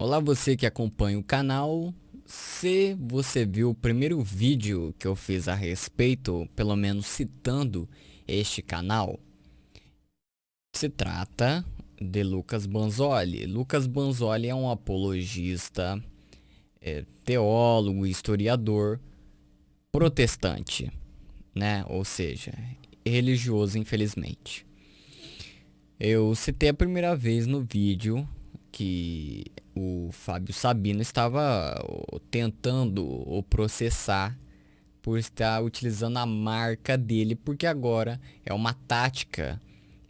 Olá, você que acompanha o canal. Se você viu o primeiro vídeo que eu fiz a respeito, pelo menos citando este canal, se trata de Lucas Banzoli. Lucas Banzoli é um apologista, teólogo, historiador protestante, né? Ou seja, religioso, infelizmente. Eu citei a primeira vez no vídeo que o Fábio Sabino estava tentando o processar por estar utilizando a marca dele, porque agora é uma tática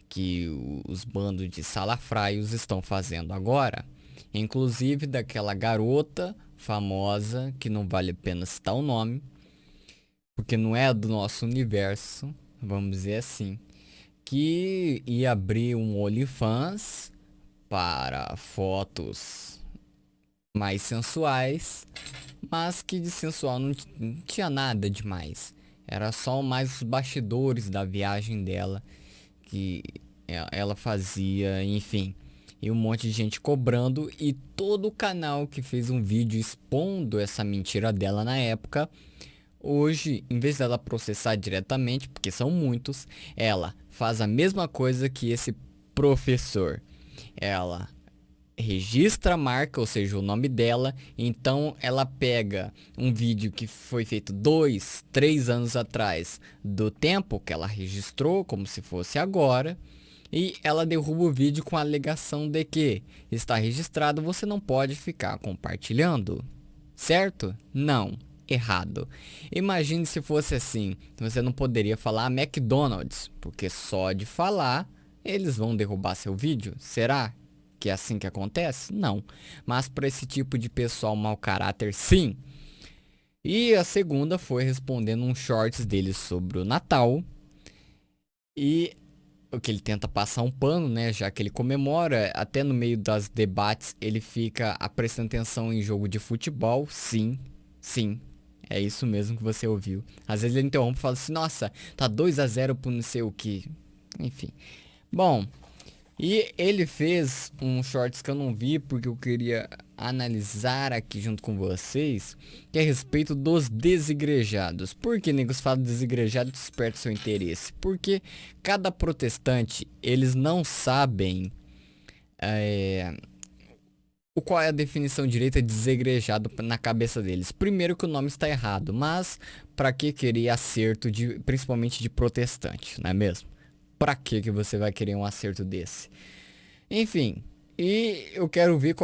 que os bandos de salafraios estão fazendo agora. Inclusive daquela garota famosa, que não vale a pena citar o nome, porque não é do nosso universo, vamos dizer assim, que ia abrir um OnlyFans para fotos mais sensuais, mas que de sensual não tinha nada demais. Era só mais os bastidores da viagem dela que ela fazia, enfim. E um monte de gente cobrando, e todo o canal que fez um vídeo expondo essa mentira dela na época, hoje, em vez dela processar diretamente, porque são muitos, ela faz a mesma coisa que esse professor. Ela registra a marca, ou seja, o nome dela. Então ela pega um vídeo que foi feito 2, 3 anos atrás, do tempo que ela registrou, como se fosse agora, e ela derruba o vídeo com a alegação de que está registrado, você não pode ficar compartilhando. Certo? Não. Errado. Imagine se fosse assim. Você não poderia falar McDonald's, porque só de falar eles vão derrubar seu vídeo. Será que é assim que acontece? Não. Mas para esse tipo de pessoal mau caráter, sim. E a segunda foi respondendo um shorts dele sobre o Natal. E o que ele tenta passar um pano, né? Já que ele comemora, até no meio das debates, ele fica prestando atenção em jogo de futebol. Sim, sim. É isso mesmo que você ouviu. Às vezes ele interrompe e fala assim: nossa, tá 2-0 pro não sei o que. Enfim. Bom, e ele fez um shorts que eu não vi porque eu queria analisar aqui junto com vocês, que é a respeito dos desigrejados. Por que negros falam desigrejado desperta seu interesse? Porque cada protestante, eles não sabem o qual é a definição direita de desigrejado na cabeça deles. Primeiro que o nome está errado, mas para que querer acerto de, principalmente de protestante, não é mesmo? Para que você vai querer um acerto desse? Enfim, e eu quero ver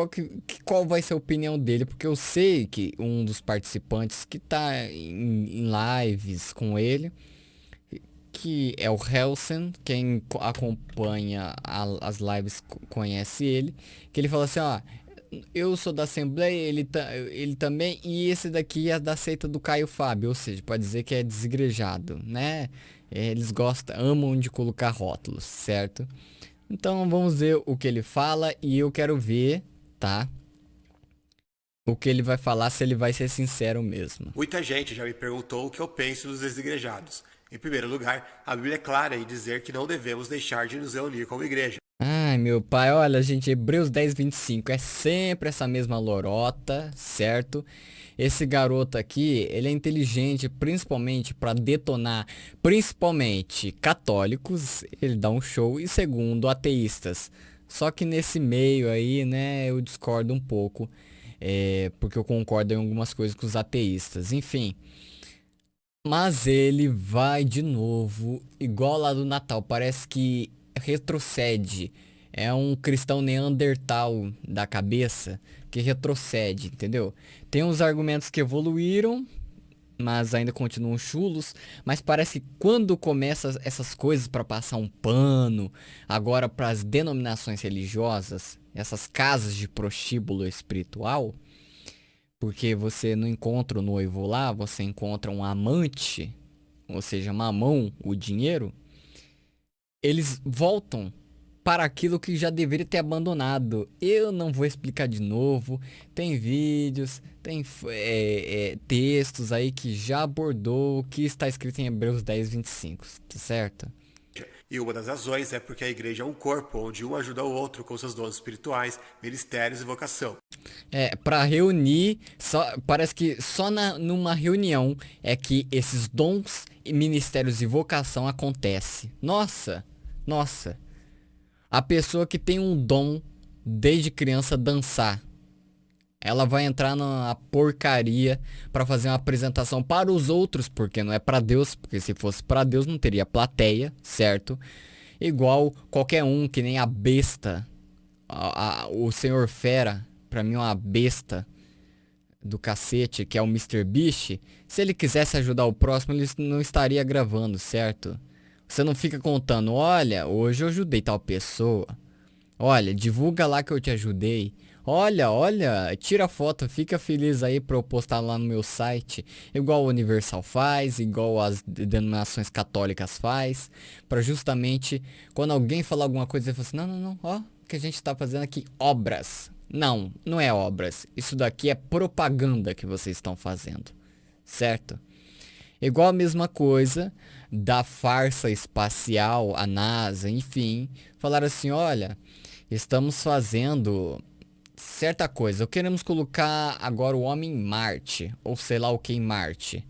qual vai ser a opinião dele, porque eu sei que um dos participantes que tá em lives com ele, que é o Helsen, quem acompanha as lives conhece ele, que ele fala assim, ó, eu sou da Assembleia, ele também, e esse daqui é da seita do Caio Fábio, ou seja, pode dizer que é desigrejado, né? Eles gostam, amam de colocar rótulos, certo? Então vamos ver o que ele fala e eu quero ver, tá? O que ele vai falar, se ele vai ser sincero mesmo. Muita gente já me perguntou o que eu penso dos desigrejados. Em primeiro lugar, a Bíblia é clara em dizer que não devemos deixar de nos reunir como igreja. Ai, meu pai, olha, gente, Hebreus 10:25 é sempre essa mesma lorota, certo? Esse garoto aqui, ele é inteligente principalmente para detonar, principalmente católicos, ele dá um show, e segundo, ateístas. Só que nesse meio aí, né, eu discordo um pouco, porque eu concordo em algumas coisas com os ateístas, enfim. Mas ele vai de novo, igual lá do Natal, parece que retrocede. É um cristão neandertal da cabeça que retrocede, entendeu? Tem uns argumentos que evoluíram, mas ainda continuam chulos. Mas parece que quando começa essas coisas para passar um pano, agora para as denominações religiosas, essas casas de prostíbulo espiritual, porque você não encontra o noivo lá, você encontra um amante, ou seja, mamão, o dinheiro. Eles voltam para aquilo que já deveria ter abandonado. Eu não vou explicar de novo. Tem vídeos, tem textos aí que já abordou o que está escrito em Hebreus 10:25, tá certo? E uma das razões é porque a igreja é um corpo, onde um ajuda o outro com seus dons espirituais, ministérios e vocação. Para reunir, parece que só numa reunião é que esses dons, e ministérios e vocação acontece. Nossa, nossa. A pessoa que tem um dom desde criança dançar, ela vai entrar na porcaria para fazer uma apresentação para os outros, porque não é para Deus, porque se fosse para Deus não teria plateia, certo? Igual qualquer um, que nem a besta, o Senhor Fera, pra mim é uma besta do cacete, que é o Mister Beast. Se ele quisesse ajudar o próximo, ele não estaria gravando, certo? Você não fica contando, olha, hoje eu ajudei tal pessoa. Olha, divulga lá que eu te ajudei. Olha, tira foto, fica feliz aí pra eu postar lá no meu site. Igual o Universal faz, igual as denominações católicas faz. Pra justamente, quando alguém falar alguma coisa, ele fala assim, não, ó, o que a gente tá fazendo aqui, obras. Não, não é obras. Isso daqui é propaganda que vocês estão fazendo, certo? Igual a mesma coisa da farsa espacial, a NASA, enfim. Falaram assim, olha, estamos fazendo certa coisa. Queremos colocar agora o homem em Marte, ou sei lá o que em Marte.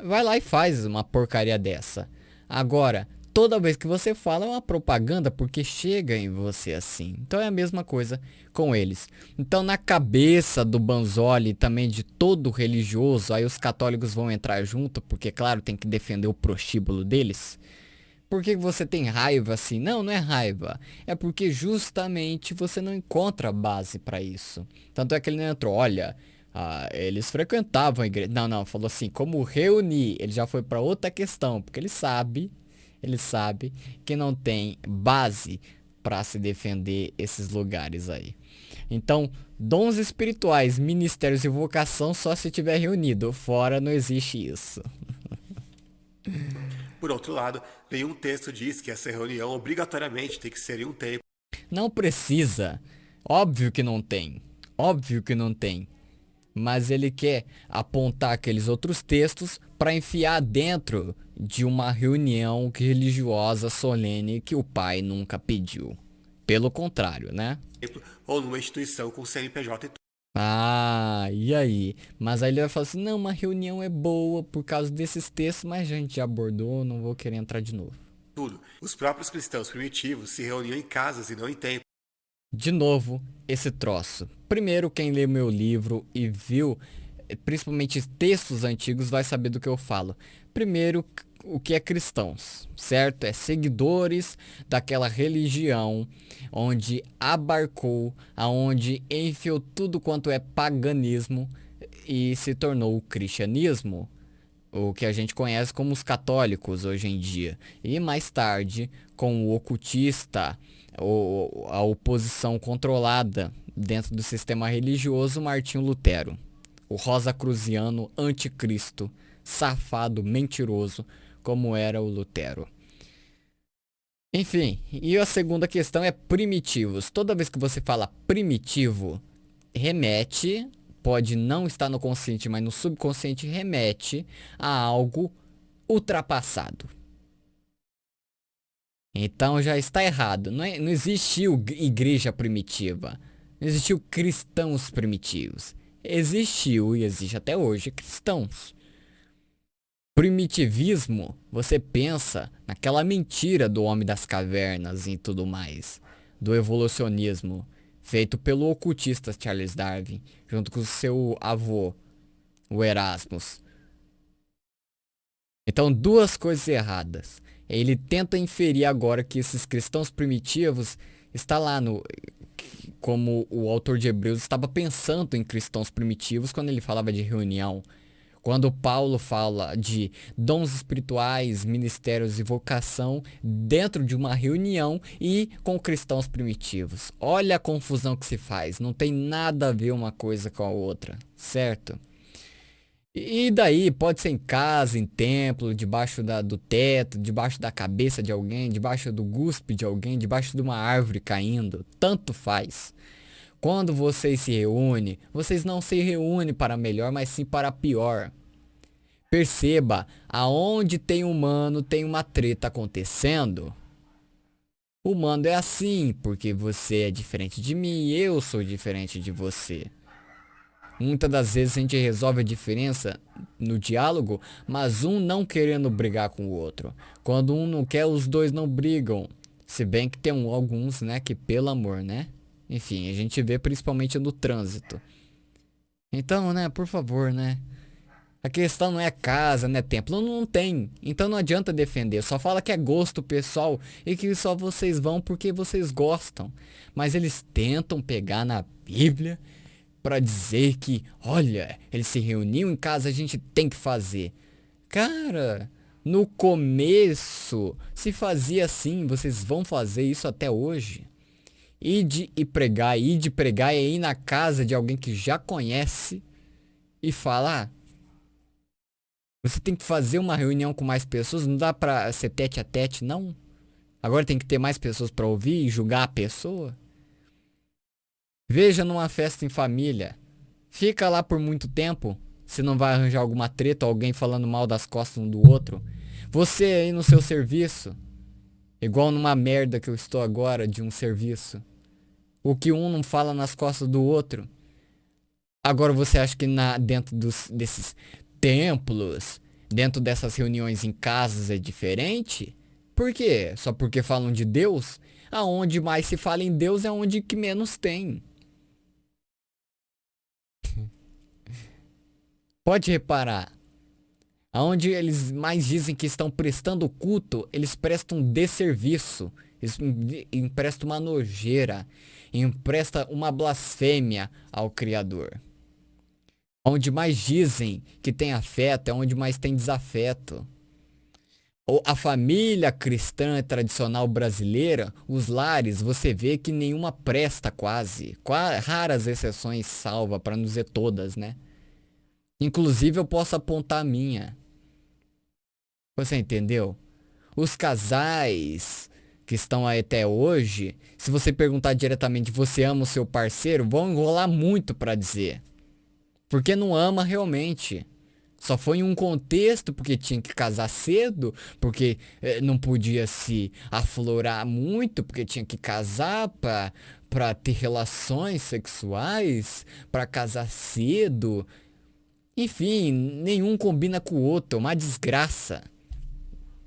Vai lá e faz uma porcaria dessa. Agora, toda vez que você fala é uma propaganda porque chega em você assim. Então é a mesma coisa com eles. Então na cabeça do Banzoli e também de todo religioso, aí os católicos vão entrar junto, porque claro, tem que defender o prostíbulo deles. Por que você tem raiva assim? Não, não é raiva. É porque justamente você não encontra base para isso. Tanto é que ele não entrou, olha, eles frequentavam a igreja. Não, falou assim, como reunir. Ele já foi para outra questão, porque ele sabe que não tem base para se defender esses lugares aí. Então, dons espirituais, ministérios e vocação só se tiver reunido. Fora não existe isso. Por outro lado, nenhum texto diz que essa reunião obrigatoriamente tem que ser em um templo. Não precisa. Óbvio que não tem. Óbvio que não tem. Mas ele quer apontar aqueles outros textos para enfiar dentro de uma reunião religiosa solene que o pai nunca pediu. Pelo contrário, né? Ou numa instituição com CNPJ e tudo. E aí? Mas aí ele vai falar assim, não, uma reunião é boa por causa desses textos, mas a gente já abordou, não vou querer entrar de novo. Tudo. Os próprios cristãos primitivos se reuniam em casas e não em templos. De novo, esse troço. Primeiro, quem lê meu livro e viu, principalmente textos antigos, vai saber do que eu falo. Primeiro, o que é cristãos, certo? É seguidores daquela religião onde abarcou, aonde enfiou tudo quanto é paganismo e se tornou o cristianismo, o que a gente conhece como os católicos hoje em dia. E mais tarde, com o ocultista, a oposição controlada dentro do sistema religioso, Martinho Lutero. O rosacruziano anticristo, safado, mentiroso, como era o Lutero. Enfim, e a segunda questão é primitivos. Toda vez que você fala primitivo, remete, pode não estar no consciente, mas no subconsciente remete a algo ultrapassado. Então já está errado. Não existiu igreja primitiva. Não existiu cristãos primitivos. Existiu e existe até hoje cristãos. Primitivismo, você pensa naquela mentira do homem das cavernas e tudo mais, do evolucionismo, feito pelo ocultista Charles Darwin, junto com seu avô, o Erasmus. Então, duas coisas erradas. Ele tenta inferir agora que esses cristãos primitivos está lá no, como o autor de Hebreus estava pensando em cristãos primitivos quando ele falava de reunião. Quando Paulo fala de dons espirituais, ministérios e vocação dentro de uma reunião e com cristãos primitivos. Olha a confusão que se faz. Não tem nada a ver uma coisa com a outra, certo? E daí pode ser em casa, em templo, debaixo do teto, debaixo da cabeça de alguém, debaixo do guspe de alguém, debaixo de uma árvore caindo. Tanto faz. Quando vocês se reúnem, vocês não se reúnem para melhor, mas sim para pior. Perceba, aonde tem humano, tem uma treta acontecendo. O mundo é assim, porque você é diferente de mim e eu sou diferente de você. Muitas das vezes a gente resolve a diferença no diálogo, mas um não querendo brigar com o outro. Quando um não quer, os dois não brigam. Se bem que tem alguns, né, que pelo amor, né? Enfim, a gente vê principalmente no trânsito. Então, né, por favor, né? A questão não é casa, não é templo, não tem. Então não adianta defender, só fala que é gosto pessoal e que só vocês vão porque vocês gostam. Mas eles tentam pegar na Bíblia para dizer que, olha, eles se reuniam em casa, a gente tem que fazer. Cara, no começo se fazia assim, vocês vão fazer isso até hoje. Ir de pregar e ir na casa de alguém que já conhece e falar. Você tem que fazer uma reunião com mais pessoas, não dá pra ser tete a tete, não. Agora tem que ter mais pessoas pra ouvir e julgar a pessoa. Veja numa festa em família. Fica lá por muito tempo, se não vai arranjar alguma treta ou alguém falando mal das costas um do outro. Você aí no seu serviço, igual numa merda que eu estou agora de um serviço. O que um não fala nas costas do outro. Agora você acha que dentro desses templos, dentro dessas reuniões em casas é diferente? Por quê? Só porque falam de Deus? Aonde mais se fala em Deus é onde que menos tem. Pode reparar. Aonde eles mais dizem que estão prestando culto, eles prestam desserviço. Eles emprestam uma nojeira. Empresta uma blasfêmia ao Criador. Onde mais dizem que tem afeto é onde mais tem desafeto. Ou a família cristã tradicional brasileira, os lares, você vê que nenhuma presta quase. Raras exceções salva, para não dizer todas, né? Inclusive eu posso apontar a minha. Você entendeu? Os casais que estão aí até hoje, se você perguntar diretamente, você ama o seu parceiro, vão enrolar muito para dizer. Porque não ama realmente. Só foi em um contexto, porque tinha que casar cedo, porque não podia se aflorar muito, porque tinha que casar pra ter relações sexuais, pra casar cedo. Enfim, nenhum combina com o outro, é uma desgraça.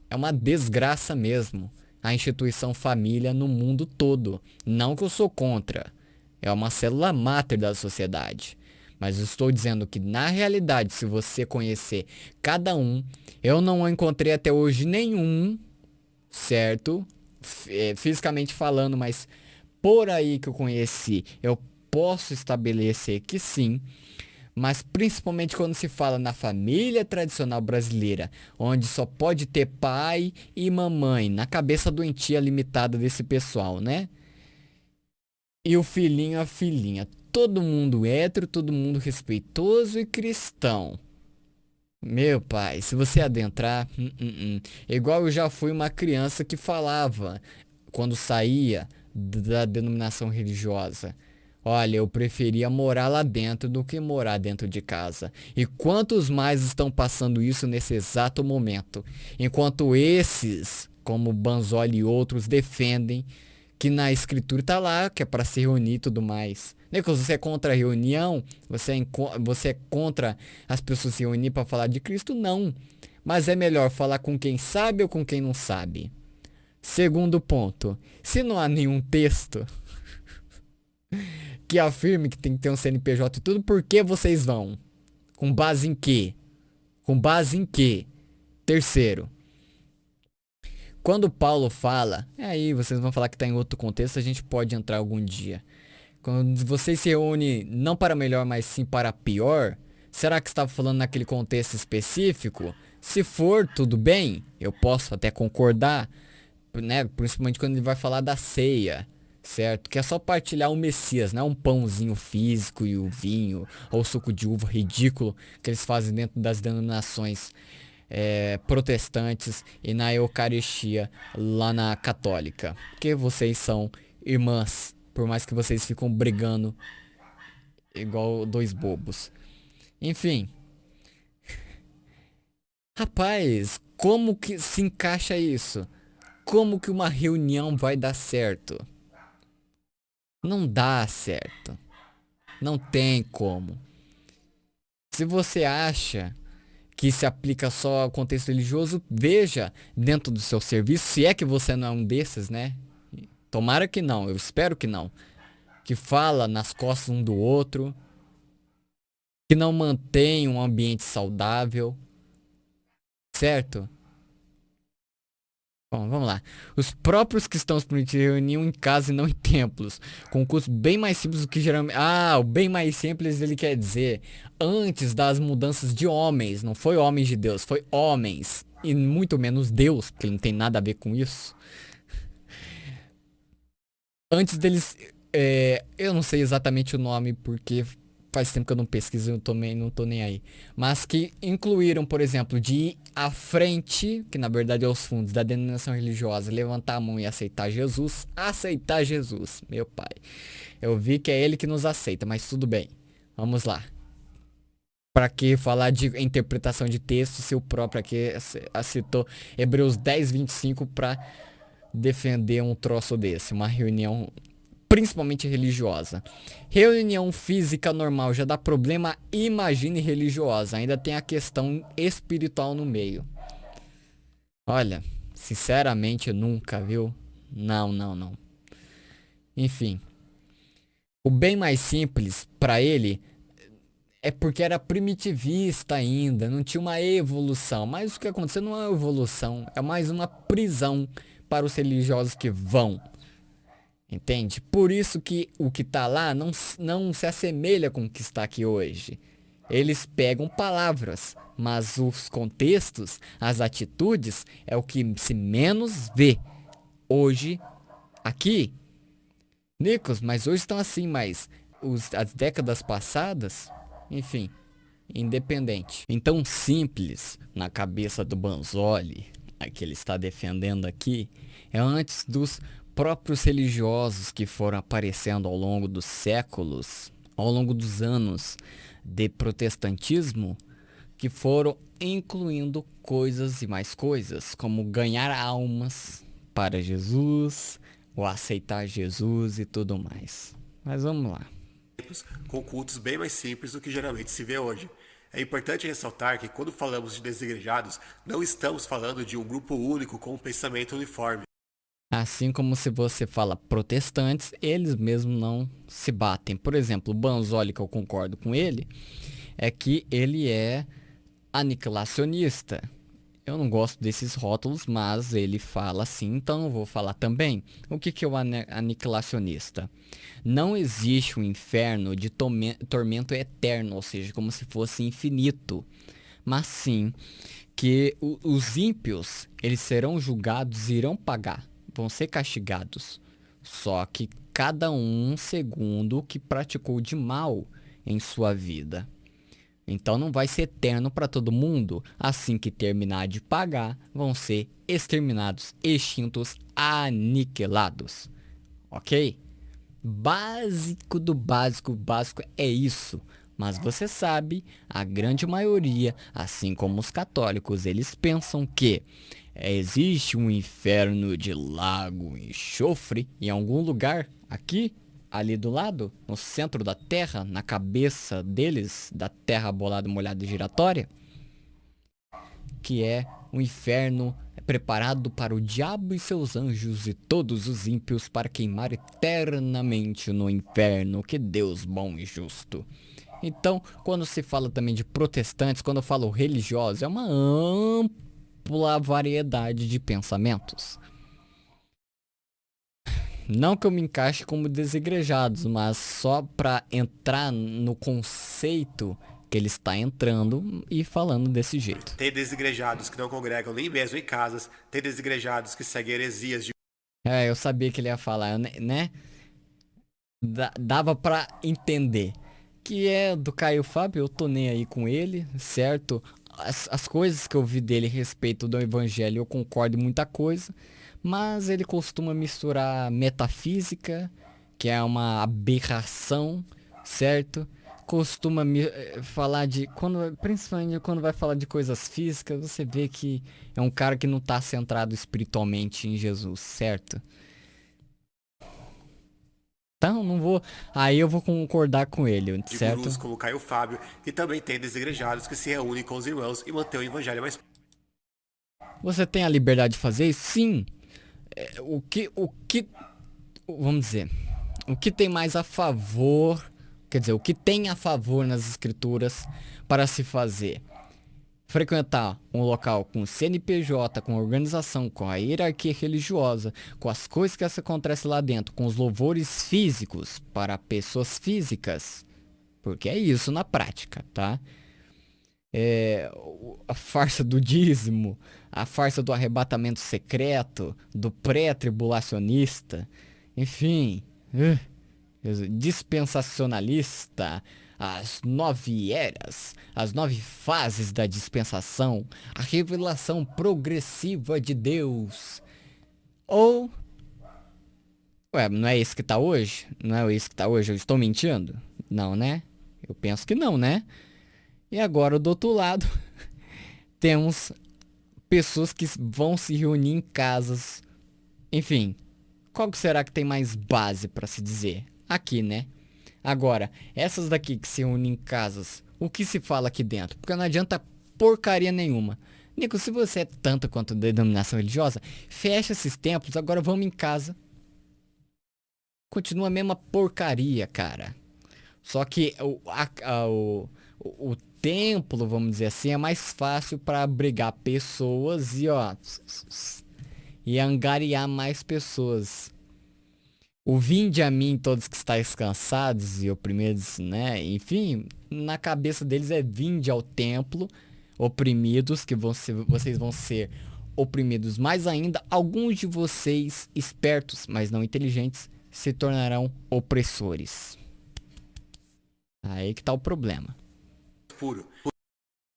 É uma desgraça mesmo. A instituição família no mundo todo. Não que eu sou contra. É uma célula máter da sociedade. Mas eu estou dizendo que na realidade, se você conhecer cada um, eu não encontrei até hoje nenhum, certo? Fisicamente falando, mas por aí que eu conheci, eu posso estabelecer que sim. Mas principalmente quando se fala na família tradicional brasileira, onde só pode ter pai e mamãe, na cabeça doentia limitada desse pessoal, né? E o filhinho, a filhinha. Todo mundo hétero, todo mundo respeitoso e cristão. Meu pai, se você adentrar, igual eu já fui uma criança que falava, quando saía da denominação religiosa, olha, eu preferia morar lá dentro do que morar dentro de casa. E quantos mais estão passando isso nesse exato momento? Enquanto esses, como Banzoli e outros, defendem que na escritura tá lá, que é para se reunir e tudo mais. Nicolas, você é contra a reunião? Você é contra as pessoas se reunir para falar de Cristo? Não. Mas é melhor falar com quem sabe ou com quem não sabe. Segundo ponto, se não há nenhum texto que afirme que tem que ter um CNPJ e tudo, por que vocês vão? Com base em quê? Com base em quê? Terceiro, quando Paulo fala, aí vocês vão falar que está em outro contexto, a gente pode entrar algum dia. Quando você se reúne não para melhor, mas sim para pior, será que está falando naquele contexto específico? Se for, tudo bem, eu posso até concordar, né? Principalmente quando ele vai falar da ceia, certo? Que é só partilhar o Messias, não é um pãozinho físico e o vinho, ou o suco de uva ridículo que eles fazem dentro das denominações protestantes e na Eucaristia lá na católica. Porque vocês são irmãs, por mais que vocês ficam brigando igual dois bobos. Enfim. Rapaz, como que se encaixa isso? como que uma reunião vai dar certo? Não dá certo. Não tem como. Se você acha que se aplica só ao contexto religioso, veja dentro do seu serviço, se é que você não é um desses, né? Tomara que não, eu espero que não. Que fala nas costas um do outro, que não mantém um ambiente saudável, certo? Bom, vamos lá. Os próprios cristãos se reuniam em casa e não em templos, com um custo bem mais simples do que geralmente... Ah, o bem mais simples ele quer dizer antes das mudanças de homens, não foi homens de Deus, foi homens, e muito menos Deus, porque ele não tem nada a ver com isso. Antes deles... eu não sei exatamente o nome, porque faz tempo que eu não pesquiso, eu também não tô nem aí. Mas que incluíram, por exemplo, de ir à frente, que na verdade é os fundos da denominação religiosa, levantar a mão e aceitar Jesus. Aceitar Jesus, meu pai. Eu vi que é ele que nos aceita, mas tudo bem. Vamos lá. Para que falar de interpretação de texto, se o próprio aqui citou Hebreus 10:25 para defender um troço desse, uma reunião principalmente religiosa. Reunião física normal já dá problema, imagine religiosa. Ainda tem a questão espiritual no meio. Olha, sinceramente nunca, viu? Não. Enfim. O bem mais simples para ele é porque era primitivista ainda, não tinha uma evolução. Mas o que aconteceu não é uma evolução, é mais uma prisão para os religiosos que vão. Entende? Por isso que o que tá lá não se assemelha com o que está aqui hoje. Eles pegam palavras, mas os contextos, as atitudes, é o que se menos vê. Hoje, aqui, Nicolas, mas hoje estão assim, mas as décadas passadas, enfim, independente. Então, simples, na cabeça do Banzoli, a que ele está defendendo aqui, é antes dos próprios religiosos que foram aparecendo ao longo dos séculos, ao longo dos anos de protestantismo, que foram incluindo coisas e mais coisas, como ganhar almas para Jesus, ou aceitar Jesus e tudo mais. Mas vamos lá. Com cultos bem mais simples do que geralmente se vê hoje. É importante ressaltar que quando falamos de desigrejados, não estamos falando de um grupo único com um pensamento uniforme. Assim como se você fala protestantes, eles mesmos não se batem. Por exemplo, o Banzoli, que eu concordo com ele, é que ele é aniquilacionista. Eu não gosto desses rótulos, mas ele fala assim, então eu vou falar também. O que é o aniquilacionista? Não existe um inferno de tormento eterno, ou seja, como se fosse infinito. Mas sim que os ímpios, eles serão julgados e irão pagar. Vão ser castigados, só que cada um segundo o que praticou de mal em sua vida. Então não vai ser eterno para todo mundo. Assim que terminar de pagar, vão ser exterminados, extintos, aniquilados. Ok? Básico do básico, básico é isso. Mas você sabe, a grande maioria, assim como os católicos, eles pensam que existe um inferno de lago e enxofre em algum lugar aqui, ali do lado, no centro da terra, na cabeça deles, da terra bolada, molhada e giratória, que é um inferno preparado para o diabo e seus anjos e todos os ímpios para queimar eternamente no inferno. Que Deus bom e justo. Então, quando se fala também de protestantes, quando eu falo religiosos, é uma ampla variedade de pensamentos. Não que eu me encaixe como desigrejados, mas só para entrar no conceito que ele está entrando e falando desse jeito. Tem desigrejados que não congregam nem mesmo em casas, tem desigrejados que seguem heresias de... Eu sabia que ele ia falar, né? Dava para entender. Que é do Caio Fábio, eu tô nem aí com ele, certo? As coisas que eu vi dele a respeito do evangelho, eu concordo em muita coisa, mas ele costuma misturar metafísica, que é uma aberração, certo? costuma falar de principalmente quando vai falar de coisas físicas, você vê que é um cara que não tá centrado espiritualmente em Jesus, certo? Então, não vou. Aí eu vou concordar com ele, De certo? gurus como Caio Fábio, e também tem desigrejados que se reúnem com os irmãos e mantêm o evangelho mais. Você tem a liberdade de fazer isso? Sim. Vamos dizer, o que tem mais a favor, quer dizer, o que tem a favor nas escrituras para se fazer? Frequentar um local com CNPJ, com organização, com a hierarquia religiosa, com as coisas que acontecem lá dentro, com os louvores físicos para pessoas físicas. Porque é isso na prática, tá? A farsa do dízimo, a farsa do arrebatamento secreto, do pré-tribulacionista, enfim, dispensacionalista, as 9 eras, as 9 fases da dispensação, a revelação progressiva de Deus. Ou, não é isso que tá hoje? Não é isso que tá hoje? Eu estou mentindo? Não, né? Eu penso que não, né? E agora do outro lado, temos pessoas que vão se reunir em casas. Enfim, qual que será que tem mais base para se dizer? Aqui, né? Agora, essas daqui que se unem em casas, o que se fala aqui dentro? Porque não adianta porcaria nenhuma. Nico, se você é tanto quanto denominação religiosa, fecha esses templos, agora vamos em casa. Continua a mesma porcaria, cara. Só que o templo, vamos dizer assim, é mais fácil para abrigar pessoas e angariar mais pessoas. O vinde a mim todos que estáis cansados e oprimidos, né? Enfim, na cabeça deles é vinde ao templo, oprimidos, que vocês vão ser oprimidos mais ainda. Alguns de vocês, espertos, mas não inteligentes, se tornarão opressores. Aí que tá o problema. Puro.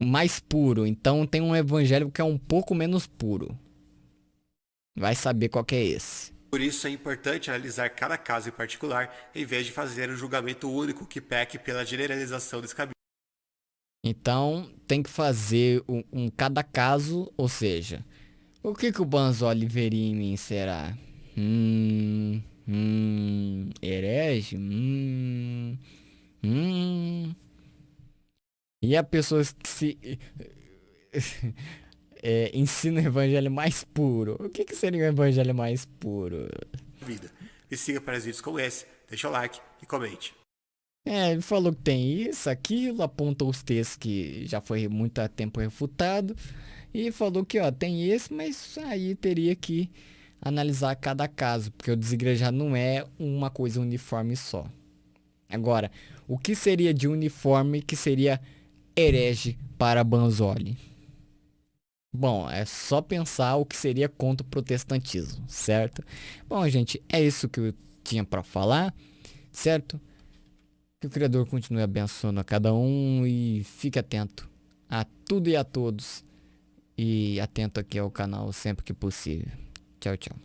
Mais puro, então tem um evangelho que é um pouco menos puro. Vai saber qual que é esse. Por isso é importante analisar cada caso em particular, em vez de fazer um julgamento único que peque pela generalização descabida. Então tem que fazer cada caso, ou seja, o que o Banzoli veria em mim será? Herege? E há pessoas que se ensinam o evangelho mais puro. O que seria o evangelho mais puro? Vida. Me siga para os vídeos como esse, deixa o like e comente. Ele falou que tem isso, aquilo, apontou os textos que já foi muito tempo refutado. E falou que tem esse, mas aí teria que analisar cada caso, porque o desigrejado não é uma coisa uniforme só. Agora, o que seria de uniforme que seria herege para Banzoli? Bom, é só pensar o que seria contra o protestantismo, certo? Bom, gente, é isso que eu tinha para falar, certo? Que o Criador continue abençoando a cada um e fique atento a tudo e a todos. E atento aqui ao canal sempre que possível. Tchau, tchau.